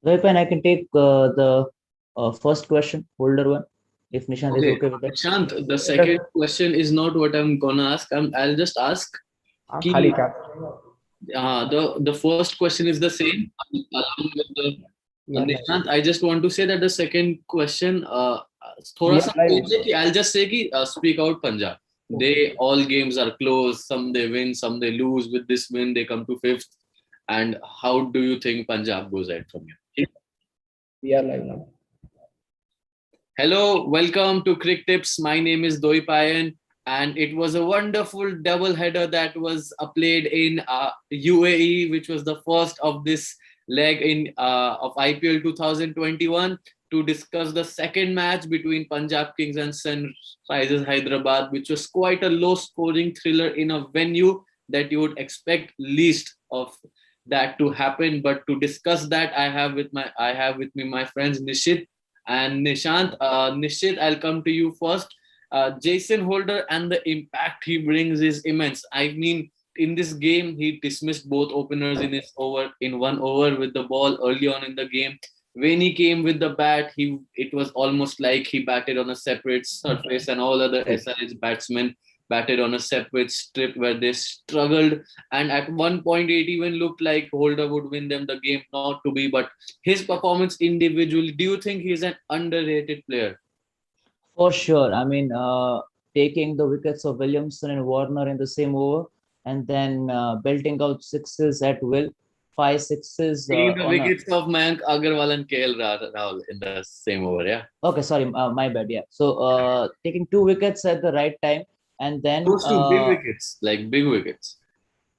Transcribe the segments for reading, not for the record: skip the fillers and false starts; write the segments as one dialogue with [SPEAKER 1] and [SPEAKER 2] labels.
[SPEAKER 1] Vaipan, I can take the first question, holder one, if Nishant is
[SPEAKER 2] Okay,
[SPEAKER 1] okay with that.
[SPEAKER 2] Nishant, the second
[SPEAKER 3] Sure.
[SPEAKER 2] question is not what I'm gonna ask. I'll just ask.
[SPEAKER 3] हाँ
[SPEAKER 2] Ki,
[SPEAKER 3] खाली था.
[SPEAKER 2] the first question is the same along with the
[SPEAKER 3] We are live.
[SPEAKER 2] Nishant. I just want to say that the second question,
[SPEAKER 3] We
[SPEAKER 2] थोड़ा
[SPEAKER 3] are
[SPEAKER 2] सा
[SPEAKER 3] live.
[SPEAKER 2] change है कि I'll just say कि speak out Punjab.
[SPEAKER 3] Okay.
[SPEAKER 2] They all games are close. Some they win, some they lose. With this win, they come to fifth. And how do you think Punjab goes ahead from here?
[SPEAKER 3] We are live now.
[SPEAKER 2] Hello, welcome to Crick Tips. My name is Doi Payan, and it was a wonderful double header that was played in UAE, which was the first of this leg in of IPL 2021. To discuss the second match between Punjab Kings and Sunrisers Hyderabad, which was quite a low-scoring thriller in a venue that you would expect least of that to happen. But to discuss that, I have with me my friends Nishit and Nishant. Nishit, I'll come to you first. Jason Holder and the impact he brings is immense. I mean, in this game, he dismissed both openers in one over with the ball early on in the game. When he came with the bat, it was almost like he batted on a separate surface, and all other SRH batsmen batted on a separate strip where they struggled. And at one point, it even looked like Holder would win them the game, not to be, but his performance individually, do you think he's an underrated player?
[SPEAKER 1] For sure. I mean, taking the wickets of Williamson and Warner in the same over, and then belting out sixes at will, five sixes
[SPEAKER 2] Taking the
[SPEAKER 1] on a.
[SPEAKER 2] wickets of Mayank Agarwal and KL Rahul in the same over, yeah.
[SPEAKER 1] Okay, sorry, my bad. Yeah. So taking two wickets at the right time, and then
[SPEAKER 2] Those two big wickets, like big wickets.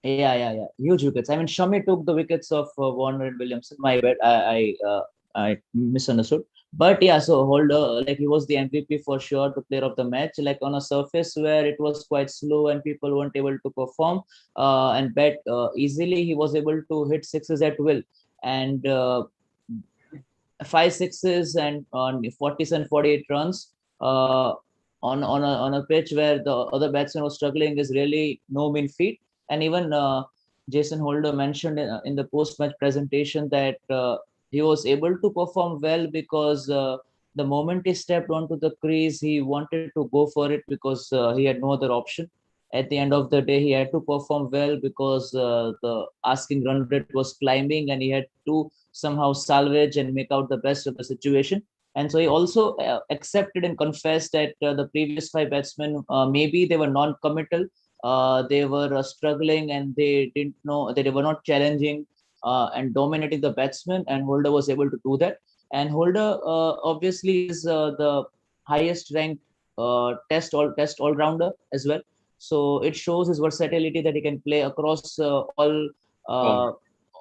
[SPEAKER 1] yeah. Huge wickets. I mean, Shami took the wickets of Warner and Williamson. My bad. I misunderstood. But yeah, so Holder, like he was the MVP for sure, the player of the match. Like on a surface where it was quite slow and people weren't able to perform and bet easily, he was able to hit sixes at will. And five sixes and on 40s and 48 runs on a pitch where the other batsman was struggling is really no mean feat. And even Jason Holder mentioned in the post-match presentation that he was able to perform well because the moment he stepped onto the crease, he wanted to go for it because he had no other option. At the end of the day, he had to perform well because the asking run rate was climbing and he had to somehow salvage and make out the best of the situation. And so he also accepted and confessed that the previous five batsmen, maybe they were non-committal. They were struggling and they didn't know, they were not challenging and dominating the batsman. And Holder was able to do that. And Holder obviously is the highest ranked test all rounder as well. So it shows his versatility that he can play across uh,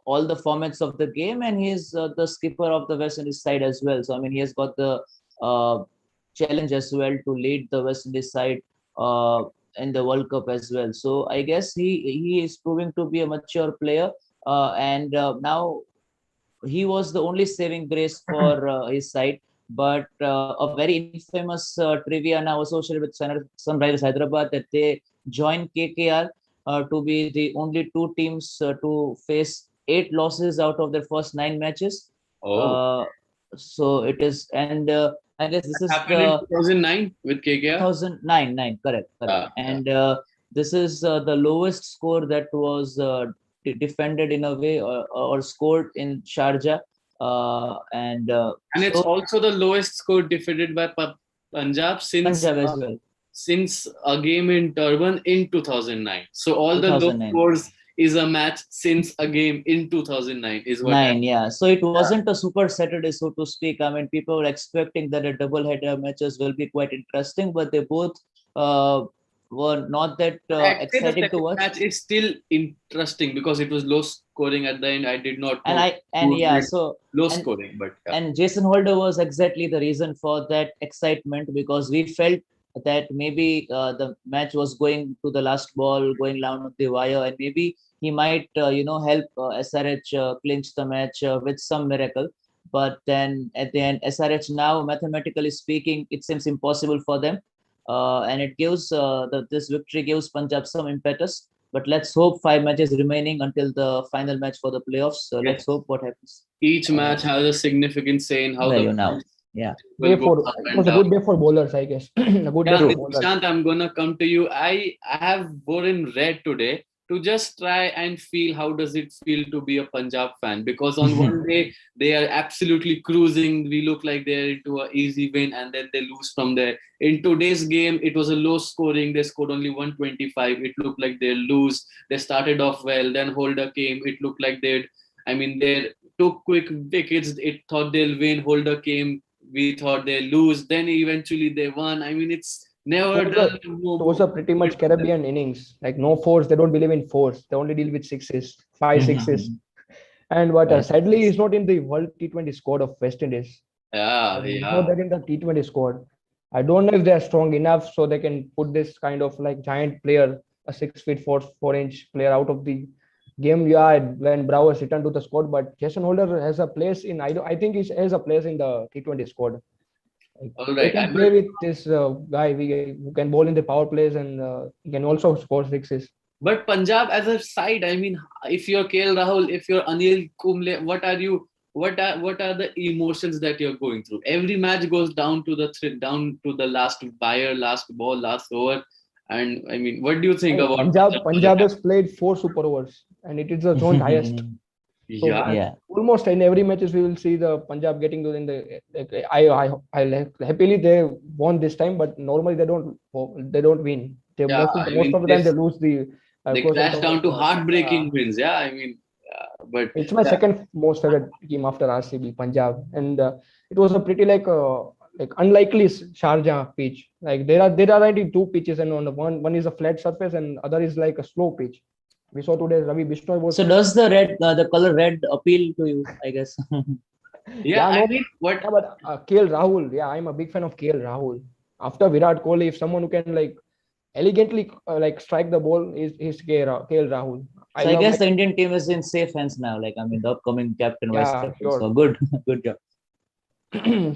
[SPEAKER 1] all the formats of the game, and he's the skipper of the West Indies side as well. So I mean, he has got the uh, challenge as well to lead the West Indies side in the World Cup as well. So I guess he is proving to be a mature player, and now he was the only saving grace for his side. But a very infamous trivia now associated with Sunrisers Hyderabad that they joined KKR to be the only two teams to face 8 losses out of their first 9 matches.
[SPEAKER 2] Oh,
[SPEAKER 1] Uh, so it is, and I guess this
[SPEAKER 2] that
[SPEAKER 1] is
[SPEAKER 2] happened in
[SPEAKER 1] the
[SPEAKER 2] 2009 with KKR.
[SPEAKER 1] 2009, nine, correct.
[SPEAKER 2] Yeah.
[SPEAKER 1] And this is the lowest score that was defended in a way or scored in Sharjah. And
[SPEAKER 2] And it's
[SPEAKER 1] so
[SPEAKER 2] also the lowest score defeated by Punjab
[SPEAKER 1] Punjab as well,
[SPEAKER 2] since a game in Durban in 2009. So all the low
[SPEAKER 1] 2009.
[SPEAKER 2] scores is a match since a game in 2009 is what I.
[SPEAKER 1] Nine, yeah. So it wasn't a super Saturday, so to speak. I mean, people were expecting that a double header matches will be quite interesting, but they both uh, were not that
[SPEAKER 2] I'd say the
[SPEAKER 1] exciting to
[SPEAKER 2] second
[SPEAKER 1] watch.
[SPEAKER 2] match is still interesting because it was low scoring at the end. I did not
[SPEAKER 1] And
[SPEAKER 2] know
[SPEAKER 1] I and
[SPEAKER 2] who
[SPEAKER 1] yeah,
[SPEAKER 2] did
[SPEAKER 1] so
[SPEAKER 2] low
[SPEAKER 1] and
[SPEAKER 2] scoring, but yeah.
[SPEAKER 1] and Jason Holder was exactly the reason for that excitement because we felt that maybe the match was going to the last ball, going down the wire, and maybe he might, help SRH clinch the match with some miracle. But then at the end, SRH now, mathematically speaking, it seems impossible for them, and it gives this victory gives Punjab some impetus. But let's hope 5 matches remaining until the final match for the playoffs. So
[SPEAKER 2] Yes.
[SPEAKER 1] let's hope what happens.
[SPEAKER 2] Each match has a significant say in how
[SPEAKER 1] Well,
[SPEAKER 2] the
[SPEAKER 1] you know, yeah.
[SPEAKER 2] will
[SPEAKER 3] Day
[SPEAKER 2] go
[SPEAKER 3] for
[SPEAKER 2] up
[SPEAKER 3] it
[SPEAKER 2] and
[SPEAKER 3] was a
[SPEAKER 2] down.
[SPEAKER 3] good day for bowlers, I guess. A good day
[SPEAKER 2] Yeah,
[SPEAKER 3] for
[SPEAKER 1] True.
[SPEAKER 3] bowlers.
[SPEAKER 2] Nishant, I'm gonna come to you. I have worn red today to just try and feel how does it feel to be a Punjab fan, because on one day they are absolutely cruising. We look like they're into an easy win, and then they lose from there. In today's game, it was a low scoring. They scored only 125. It looked like they lose. They started off well, then Holder came. It looked like they took quick wickets. It thought they'll win. Holder came. We thought they'll lose. Then eventually they won. I mean, it's never
[SPEAKER 3] It was
[SPEAKER 2] done.
[SPEAKER 3] a pretty much Caribbean innings. Like no fours, they don't believe in fours. They only deal with sixes, five sixes. And but
[SPEAKER 1] Right.
[SPEAKER 3] sadly, he's not in the World T20 squad of West Indies.
[SPEAKER 2] Yeah,
[SPEAKER 3] He's
[SPEAKER 2] yeah.
[SPEAKER 3] not there in the T20 squad. I don't know if they are strong enough so they can put this kind of like giant player, a 6 feet 4 inch player out of the game. Yeah, when Bravo has returned to the squad, but Jason Holder has a place in. I think he has a place in the T20 squad. Like,
[SPEAKER 2] All
[SPEAKER 3] they
[SPEAKER 2] right.
[SPEAKER 3] can play with this guy who can bowl in the power plays and he can also score sixes.
[SPEAKER 2] But Punjab as a side, I mean, if you're KL Rahul, if you're Anil Kumble, what are you? What are the emotions that you're going through? Every match goes down to the last buyer, last ball, last over. And I mean, what do you think about
[SPEAKER 3] Punjab has played 4 super overs and it is the joint highest. So
[SPEAKER 2] Yeah,
[SPEAKER 1] Yeah.
[SPEAKER 3] almost in every matches we will see the Punjab getting to in the. I happily they won this time, but normally they don't win. They
[SPEAKER 2] yeah. I
[SPEAKER 3] most
[SPEAKER 2] mean,
[SPEAKER 3] of the time they lose the.
[SPEAKER 2] they
[SPEAKER 3] Closing
[SPEAKER 2] crash down to
[SPEAKER 3] tower.
[SPEAKER 2] heartbreaking wins. Yeah, I mean, but
[SPEAKER 3] It's my
[SPEAKER 2] yeah,
[SPEAKER 3] second most favorite team after RCB, Punjab, and it was a pretty like unlikely Sharjah pitch. Like there are already two pitches, and on the one is a flat surface, and other is like a slow pitch. We saw today Ravi Bishnoi was.
[SPEAKER 1] So does the color red appeal to you? I guess.
[SPEAKER 2] yeah.
[SPEAKER 3] Yeah,
[SPEAKER 2] I
[SPEAKER 3] no,
[SPEAKER 2] mean, what?
[SPEAKER 3] yeah, but KL Rahul, yeah, I'm a big fan of KL Rahul. After Virat Kohli, if someone who can like elegantly like strike the ball is KL Rahul. I
[SPEAKER 1] So I
[SPEAKER 3] love
[SPEAKER 1] guess
[SPEAKER 3] like
[SPEAKER 1] the Indian team is in safe hands now. Like I mean, the upcoming captain, vice
[SPEAKER 3] yeah,
[SPEAKER 1] captain.
[SPEAKER 3] sure.
[SPEAKER 1] So good, good job.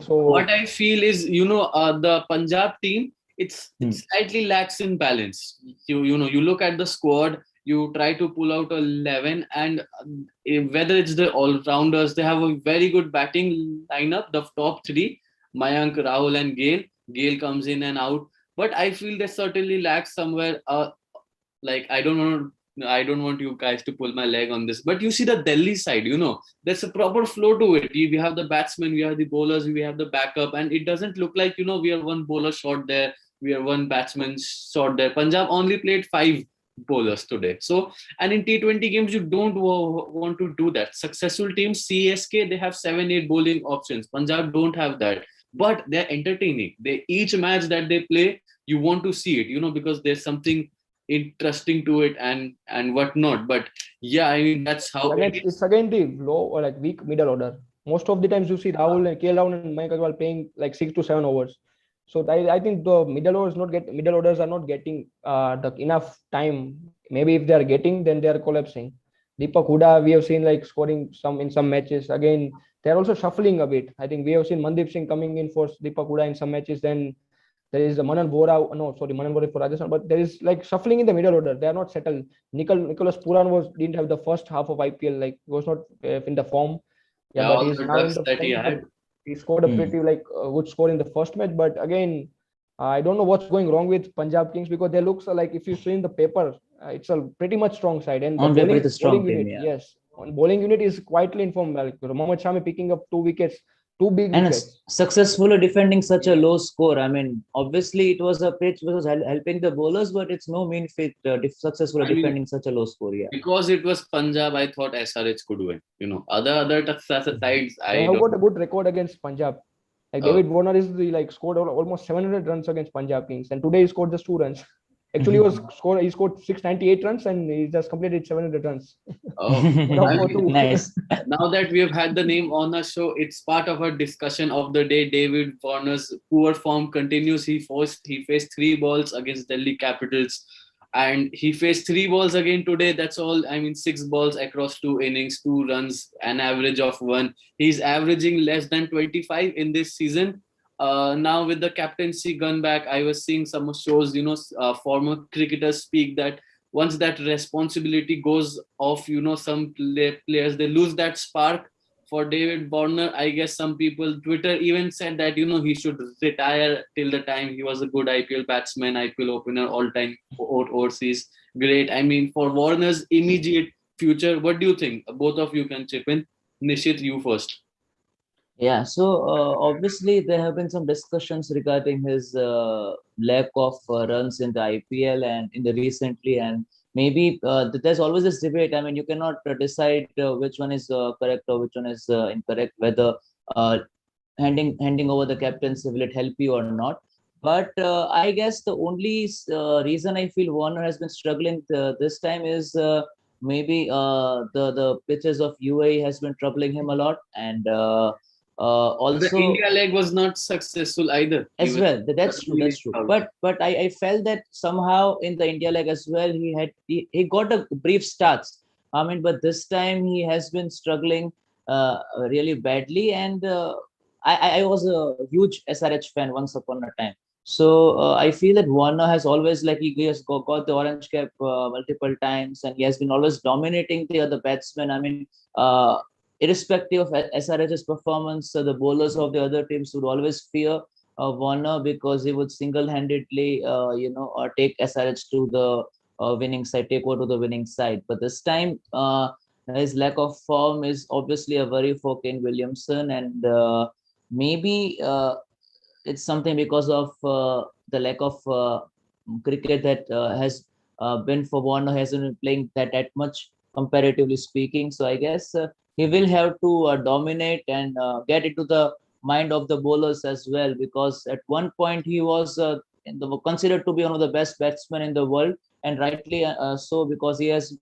[SPEAKER 3] So
[SPEAKER 2] What I feel is, the Punjab team, it slightly lacks in balance. You look at the squad, you try to pull out 11, and whether it's the all rounders, they have a very good batting lineup. The top three, Mayank, Rahul, and Gale. Gale comes in and out, but I feel they certainly lack somewhere. Like I don't want you guys to pull my leg on this, but you see the Delhi side, there's a proper flow to it. We have the batsmen, we have the bowlers, we have the backup, and it doesn't look like we are one bowler short there, we are one batsman short there. Punjab only played 5 bowlers today. So, and in T20 games, you don't want to do that. Successful teams, CSK, they have 7-8 bowling options. Punjab don't have that, but they're entertaining. Each match that they play, you want to see it, because there's something interesting to it and whatnot. But yeah, I mean, that's how it is.
[SPEAKER 3] it's again the low or like weak middle order. Most of the times you see Rahul and KL Rahul and Mayank Agarwal playing like 6 to 7 overs. So I think the middle orders are not getting the enough time. Maybe if they are getting, then they are collapsing. Deepak Huda, we have seen like scoring in some matches. Again, they are also shuffling a bit. I think we have seen Mandeep Singh coming in for Deepak Huda in some matches. Then there is a Manan Bora. No, sorry, Manan Bora for Rajasthan. But there is like shuffling in the middle order. They are not settled. Nicholas Puran didn't have the first half of IPL. Like was not in the form. Yeah,
[SPEAKER 2] Yeah,
[SPEAKER 3] but
[SPEAKER 2] all
[SPEAKER 3] he's
[SPEAKER 2] the
[SPEAKER 3] now in
[SPEAKER 2] ducks
[SPEAKER 3] the
[SPEAKER 2] that he
[SPEAKER 3] form.
[SPEAKER 2] had.
[SPEAKER 3] He scored a pretty like good score in the first match. But again, I don't know what's going wrong with Punjab Kings because they look like if you see in the paper, it's a pretty much strong side. And the
[SPEAKER 1] On paper, it's a
[SPEAKER 3] bowling
[SPEAKER 1] strong team,
[SPEAKER 3] unit,
[SPEAKER 1] yeah.
[SPEAKER 3] yes, on bowling unit is quietly informed. Like Mohammad Shami picking up 2 wickets, 2 big
[SPEAKER 1] And
[SPEAKER 3] wickets.
[SPEAKER 1] successfully defending such a low score. I mean, obviously it was a pitch which was helping the bowlers, but it's no mean feat successfully
[SPEAKER 2] I mean,
[SPEAKER 1] defending such a low score. Yeah.
[SPEAKER 2] because it was Punjab, I thought SRH could win. Other sides,
[SPEAKER 3] They
[SPEAKER 2] I
[SPEAKER 3] have
[SPEAKER 2] don't.
[SPEAKER 3] got a good record against Punjab. Like
[SPEAKER 2] Oh,
[SPEAKER 3] David Warner is the like scored almost 700 runs against Punjab Kings, and today he scored just 2 runs. Actually, he scored 698 runs and he just completed 700 runs.
[SPEAKER 2] oh.
[SPEAKER 3] Down
[SPEAKER 2] I
[SPEAKER 3] for
[SPEAKER 2] mean,
[SPEAKER 3] two.
[SPEAKER 1] Nice.
[SPEAKER 2] now that we have had the name on our show, it's part of our discussion of the day. David Warner's poor form continues. He faced 3 balls against Delhi Capitals, and he faced 3 balls again today. That's all. I mean, 6 balls across 2 innings, 2 runs, an average of 1. He's averaging less than 25 in this season. Now with the captaincy gun back, I was seeing some shows. Former cricketers speak that once that responsibility goes off, some players, they lose that spark. For David Warner, I guess some people, Twitter even said that, he should retire till the time he was a good IPL batsman, IPL opener, all-time overseas great. I mean, for Warner's immediate future, what do you think? Both of you can chip in. Nishit, you first.
[SPEAKER 1] Yeah, so obviously there have been some discussions regarding his lack of runs in the IPL and in the recently, and maybe there's always this debate. I mean, you cannot decide which one is correct or which one is incorrect, whether uh, handing over the captaincy will it help you or not. But I guess the only reason I feel Warner has been struggling this time is maybe the pitches of UAE has been troubling him a lot, and
[SPEAKER 2] The
[SPEAKER 1] also
[SPEAKER 2] India leg was not successful either.
[SPEAKER 1] as
[SPEAKER 2] Even
[SPEAKER 1] well. That's true. But I felt that somehow in the India leg as well, he got a brief starts. I mean, but this time he has been struggling really badly, and I was a huge SRH fan once upon a time. So I feel that Warner has always, like, he has got the orange cap multiple times, and he has been always dominating the other batsmen. I mean, irrespective of SRH's performance, the bowlers of the other teams would always fear Warner because he would single-handedly, take SRH to the winning side, take over to the winning side. But this time, his lack of form is obviously a worry for Kane Williamson, and maybe it's something because of the lack of cricket that has been for Warner, hasn't been playing that much comparatively speaking. So I guess he will have to dominate and get into the mind of the bowlers as well, because at one point he was considered to be one of the best batsmen in the world, and rightly so, because he has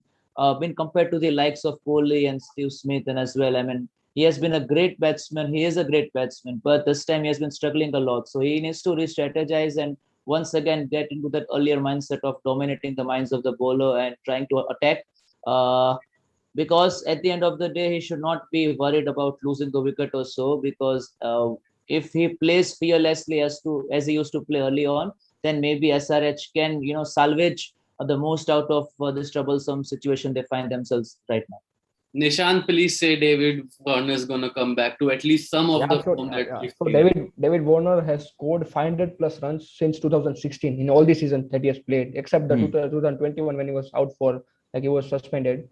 [SPEAKER 1] been compared to the likes of Kohli and Steve Smith, and as well. I mean, he has been a great batsman. He is a great batsman, but this time he has been struggling a lot. So he needs to re-strategize and once again get into that earlier mindset of dominating the minds of the bowler and trying to attack. Uh, because at the end of the day, he should not be worried about losing the wicket or so. Because if he plays fearlessly as he used to play early on, then maybe SRH can salvage the most out of this troublesome situation they find themselves right now.
[SPEAKER 2] Nishant, please say David Warner is going to come back to at least some of the form that
[SPEAKER 3] yeah.
[SPEAKER 2] we've
[SPEAKER 3] So
[SPEAKER 2] seen.
[SPEAKER 3] David Warner has scored 500 plus runs since 2016 in all the seasons that he has played, except the 2021 when he was out for, like, he was suspended.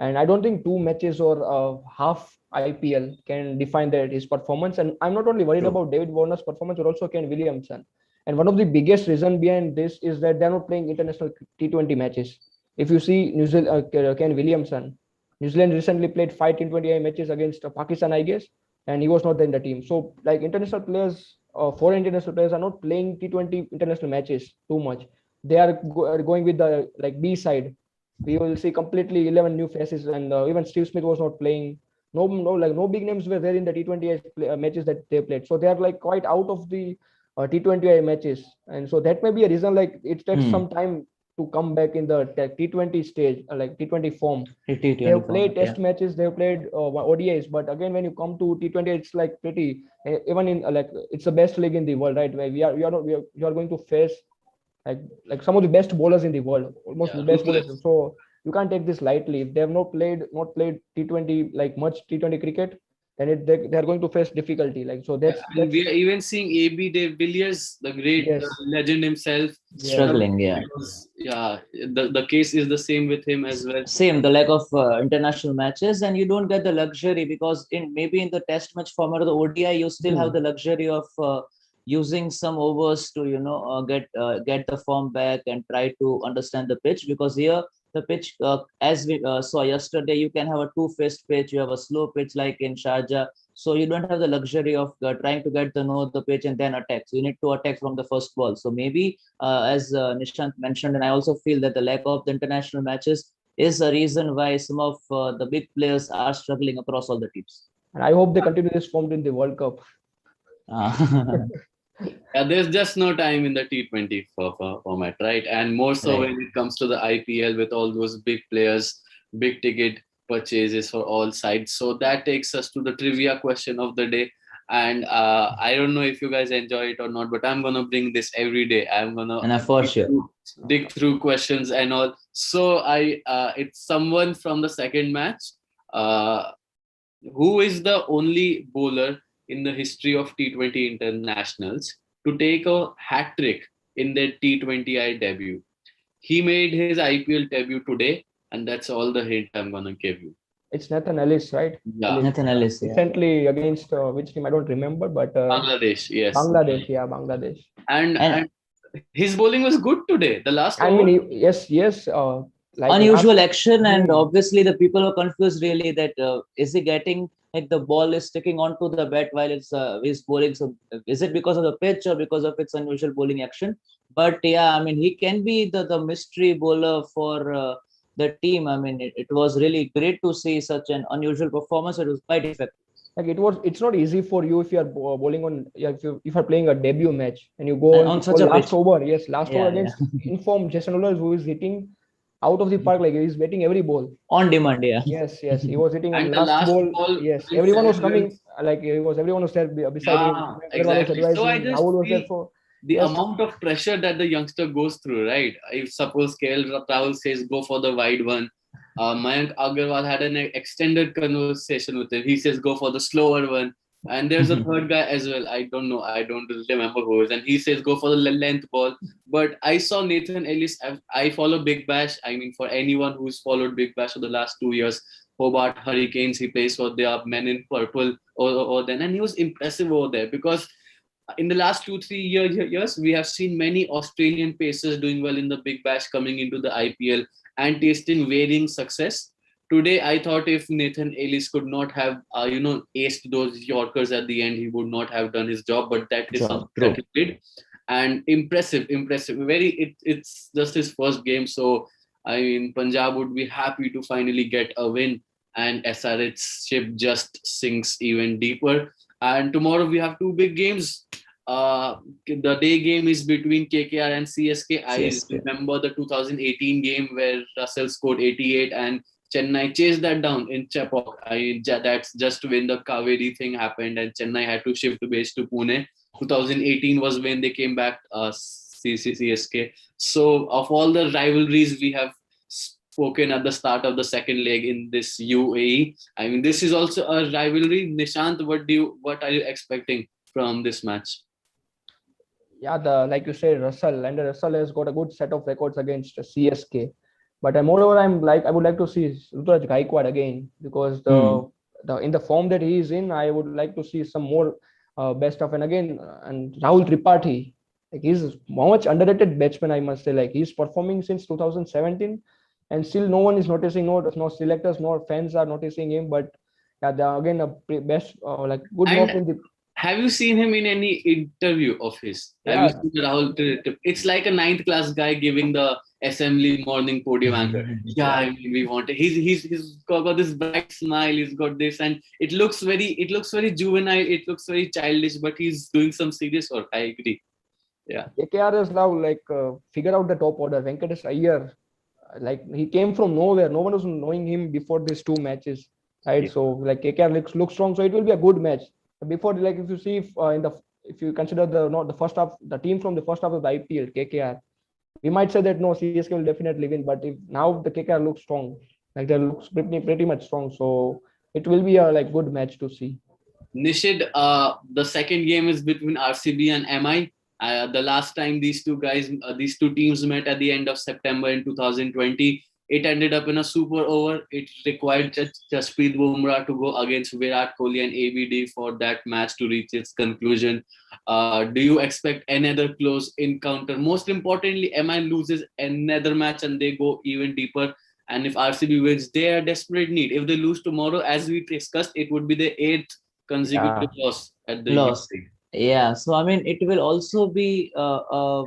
[SPEAKER 3] And I don't think two matches or half IPL can define his performance. And I'm not only worried
[SPEAKER 1] True.
[SPEAKER 3] about David Warner's performance, but also Ken Williamson. And one of the biggest reason behind this is that they're not playing international T20 matches. If you see New Zealand, Ken Williamson, New Zealand recently played 5 T20I matches against Pakistan, I guess, and he was not in the team. So, like, international players, foreign international players are not playing T20 international matches too much. They are going with the, like, B side. We will see completely 11 new faces, and even Steve Smith was not playing. No big names were there in the T20 matches that they played. So they are, like, quite out of the T20 matches, and so that may be a reason. Like, it takes some time to come back in the T20 stage, like T20 form. They
[SPEAKER 1] T20
[SPEAKER 3] have played
[SPEAKER 1] format, yeah.
[SPEAKER 3] test matches, they have played ODIs, but again, when you come to T20, it's like pretty, even in like, it's the best league in the world, right? Where you are going to face like some of the best bowlers in the world, almost the best bowlers. So you can't take this lightly. If they have not played T20, like much T20 cricket, then they are going to face difficulty. Like, so
[SPEAKER 2] Yeah,
[SPEAKER 3] that's
[SPEAKER 2] and we are even seeing AB de Villiers, the great
[SPEAKER 3] yes,
[SPEAKER 2] legend himself,
[SPEAKER 1] Struggling, yeah.
[SPEAKER 2] because the case is the same with him as well.
[SPEAKER 1] Same, the lack of international matches, and you don't get the luxury, because in the test match format of the ODI, you still have the luxury of using some overs to get the form back and try to understand the pitch, because here the pitch, as we saw yesterday, you can have a two-faced pitch, you have a slow pitch like in Sharjah, so you don't have the luxury of trying to get to know the pitch and then attack. So you need to attack from the first ball. So maybe as Nishant mentioned, and I also feel that the lack of the international matches is a reason why some of the big players are struggling across all the teams.
[SPEAKER 3] and I hope they continue this form in the World Cup.
[SPEAKER 2] Yeah, there's just no time in the T20 format, right? And more so
[SPEAKER 1] Right.
[SPEAKER 2] when it comes to the IPL with all those big players, big ticket purchases for all sides. So that takes us to the trivia question of the day. And I don't know if you guys enjoy it or not, but I'm gonna bring this every day. I'm gonna
[SPEAKER 1] And for sure.
[SPEAKER 2] dig through questions and all. So it's someone from the second match. Uh, who is the only bowler in the history of T20 internationals to take a hat trick in their T20I debut? He made his IPL debut today, and that's all the hint I'm gonna give you.
[SPEAKER 3] It's Nathan Ellis, right?
[SPEAKER 2] Yeah,
[SPEAKER 1] Nathan Ellis, yeah.
[SPEAKER 3] Recently against which team I don't remember, but
[SPEAKER 2] Bangladesh, yes.
[SPEAKER 3] Bangladesh, yeah, Bangladesh.
[SPEAKER 2] And his bowling was good today. The last
[SPEAKER 3] I
[SPEAKER 2] over.
[SPEAKER 3] mean, yes, like
[SPEAKER 1] Unusual
[SPEAKER 3] last,
[SPEAKER 1] action, and
[SPEAKER 3] Hmm.
[SPEAKER 1] obviously the people were confused really that is he getting like the ball is sticking onto the bat while it's he's bowling. So is it because of the pitch or because of its unusual bowling action? But yeah, I mean he can be the mystery bowler for the team. I mean it was really great to see such an unusual performance. It was quite effective.
[SPEAKER 3] Like it's not easy for you if you are bowling on, yeah, if you're playing a debut match and you go
[SPEAKER 1] And
[SPEAKER 3] on
[SPEAKER 1] on
[SPEAKER 3] for
[SPEAKER 1] such a
[SPEAKER 3] last
[SPEAKER 1] pitch.
[SPEAKER 3] over, yes, last over
[SPEAKER 1] Yeah, yeah.
[SPEAKER 3] against informed Jason Holder, who is hitting out of the park, like he's betting every ball.
[SPEAKER 1] On demand, yeah.
[SPEAKER 3] Yes, he was hitting on
[SPEAKER 2] And the
[SPEAKER 3] last
[SPEAKER 2] last
[SPEAKER 3] ball.
[SPEAKER 2] ball,
[SPEAKER 3] Yes,
[SPEAKER 2] within
[SPEAKER 3] everyone was
[SPEAKER 2] 7 runs.
[SPEAKER 3] coming, like everyone was there beside him.
[SPEAKER 2] Yeah,
[SPEAKER 3] Everyone was
[SPEAKER 2] exactly. So I
[SPEAKER 3] advising.
[SPEAKER 2] just
[SPEAKER 3] Rahul was there
[SPEAKER 2] feel
[SPEAKER 3] for,
[SPEAKER 2] the
[SPEAKER 3] yes,
[SPEAKER 2] amount of pressure that the youngster goes through, right? If suppose KL Rahul says go for the wide one, Mayank Agarwal had an extended conversation with him. He says go for the slower one. And there's a third guy as well. I don't know. I don't remember who is. And he says go for the length ball. But I saw Nathan Ellis. I follow Big Bash. I mean, for anyone who's followed Big Bash for the last 2 years, Hobart Hurricanes, he plays for the Men in Purple or then. And he was impressive over there because in the last 2 3 years we have seen many Australian pacers doing well in the Big Bash, coming into the IPL and tasting varying success. Today I thought if Nathan Ellis could not have aced those Yorkers at the end, he would not have done his job, but that is
[SPEAKER 1] Job,
[SPEAKER 2] something that
[SPEAKER 1] true.
[SPEAKER 2] he did. And impressive, very it's just his first game. So I mean Punjab would be happy to finally get a win, and SRH ship just sinks even deeper. And tomorrow we have two big games. The day game is between KKR and CSK. I
[SPEAKER 1] CSK.
[SPEAKER 2] remember the 2018 game where Russell scored 88 and Chennai chased that down in Chepauk. That's just when the Kaveri thing happened and Chennai had to shift base to Pune. 2018 was when they came back, CSK. So of all the rivalries we have spoken at the start of the second leg in this UAE, I mean this is also a rivalry. Nishant, what are you expecting from this match?
[SPEAKER 3] yeah, the like you said, Russell has got a good set of records against CSK. But moreover, I would like to see Ruturaj Gaikwad again because the in the form that he is in, I would like to see some more best of. And again, and Rahul Tripathi, like he's much underrated batsman, I must say. Like he's performing since 2017, and still no one is noticing. No selectors, nor fans are noticing him. But yeah, again a best like good knock
[SPEAKER 2] And
[SPEAKER 3] in the,
[SPEAKER 2] have you seen him in any interview of his? Have you
[SPEAKER 3] yeah.
[SPEAKER 2] seen Rahul? It's like a ninth class guy giving the assembly morning podium answer. Yeah, I mean, we want it. He's got this bright smile. He's got this, and it looks very juvenile. It looks very childish, but he's doing some serious work. I agree. Yeah.
[SPEAKER 3] KKR has now like figure out the top order. Venkatesh Iyer, like he came from nowhere. No one was knowing him before these two matches, right?
[SPEAKER 2] Yeah.
[SPEAKER 3] So like KKR looks strong. So it will be a good match. Before, like if you see if you consider the not the first half, the team from the first half of the IPL, KKR, we might say that no, CSK will definitely win. But if now the KKR looks strong, like they looks pretty much strong. So it will be a like good match to see.
[SPEAKER 2] Nishid, the second game is between RCB and MI. The last time these two teams met at the end of September in 2020, it ended up in a super over. It required Jasprit Bumrah to go against Virat Kohli and ABD for that match to reach its conclusion. Do you expect another close encounter? Most importantly, MI loses another match and they go even deeper. And if RCB wins, they are desperate need. If they lose tomorrow, as we discussed, it would be the eighth consecutive
[SPEAKER 3] Yeah,
[SPEAKER 2] loss at the
[SPEAKER 1] Loss.
[SPEAKER 2] UAE.
[SPEAKER 1] Yeah, so I mean, it will also be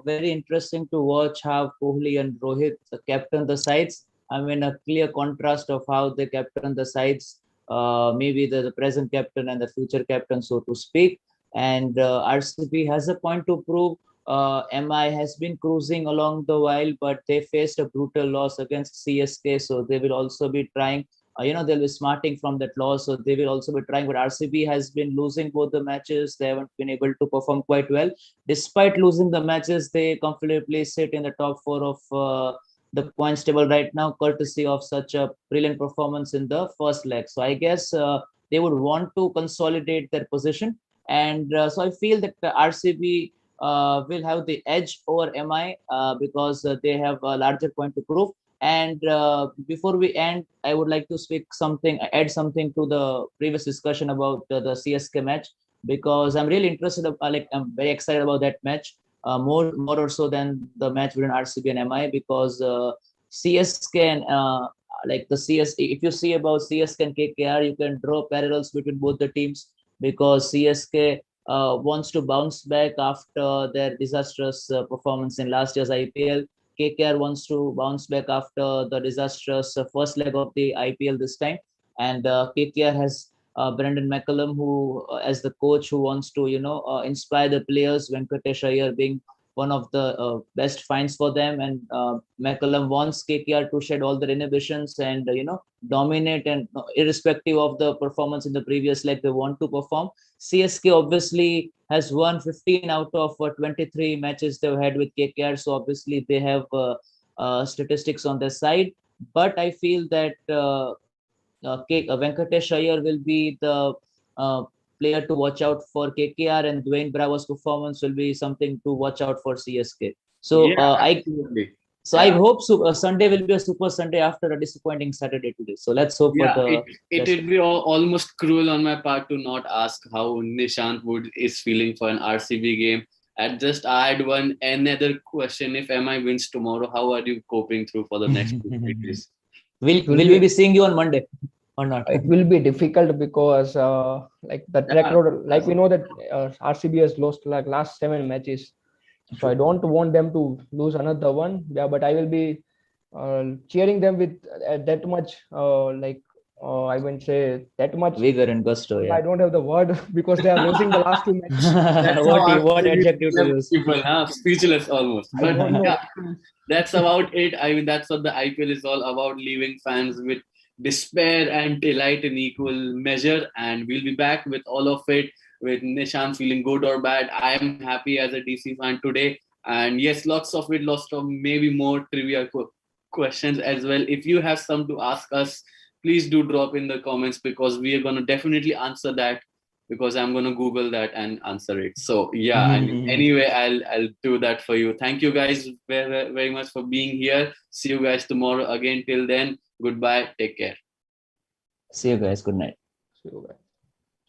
[SPEAKER 1] very interesting to watch how Kohli and Rohit captain the sides. I mean, a clear contrast of how they captain the sides, maybe the present captain and the future captain, so to speak. And RCB has a point to prove. MI has been cruising along the while, but they faced a brutal loss against CSK, so they will also be trying they'll be smarting from that loss, so they will also be trying. But RCB has been losing both the matches. They haven't been able to perform quite well. Despite losing the matches, they comfortably sit in the top four of the points table right now, courtesy of such a brilliant performance in the first leg. So I guess they would want to consolidate their position. And so I feel that RCB will have the edge over MI because they have a larger point to prove. And before we end, I would like to add something to the previous discussion about the CSK match, because I'm really interested. I'm very excited about that match, more or so than the match between RCB and MI, because CSK and the CS. If you see about CSK and KKR, you can draw parallels between both the teams, because CSK wants to bounce back after their disastrous performance in last year's IPL. KKR wants to bounce back after the disastrous first leg of the IPL this time. And KKR has Brendan McCullum, who, as the coach, who wants to, inspire the players. Venkatesh Iyer being one of the best finds for them. And McCullum wants KKR to shed all their inhibitions and, dominate. And irrespective of the performance in the previous leg, they want to perform. CSK obviously has won 15 out of 23 matches they've had with KKR. So obviously they have statistics on their side. But I feel that Venkatesh Iyer will be the player to watch out for KKR, and Dwayne Bravo's performance will be something to watch out for CSK. So
[SPEAKER 2] absolutely.
[SPEAKER 1] I hope Sunday will be a super Sunday after a disappointing Saturday today. So let's hope for the.
[SPEAKER 2] It would be almost cruel on my part to not ask how Nishant Wood is feeling for an RCB game. I'd just add another question. If MI wins tomorrow, how are you coping through for the next 2 days?
[SPEAKER 1] Will we be seeing you on Monday or not?
[SPEAKER 3] It will be difficult because the track record, we know that RCB has lost last 7 matches. So I don't want them to lose another one. Yeah, but I will be cheering them with that much, I wouldn't say that much
[SPEAKER 1] vigor and gusto. Yeah.
[SPEAKER 3] I don't have the word because they are losing the last 2 matches.
[SPEAKER 1] what adjective to use?
[SPEAKER 2] People, speechless almost. But that's about it. I mean, that's what the IPL is all about, leaving fans with despair and delight in equal measure. And we'll be back with all of it, with Nishant feeling good or bad. I am happy as a DC fan today. And yes, lots of maybe more trivia questions as well. If you have some to ask us, please do drop in the comments, because we are going to definitely answer that, because I'm going to Google that and answer it. So yeah, and anyway, I'll do that for you. Thank you guys very, very much for being here. See you guys tomorrow again. Till then, goodbye. Take care.
[SPEAKER 1] See you guys. Good night.
[SPEAKER 3] See you guys.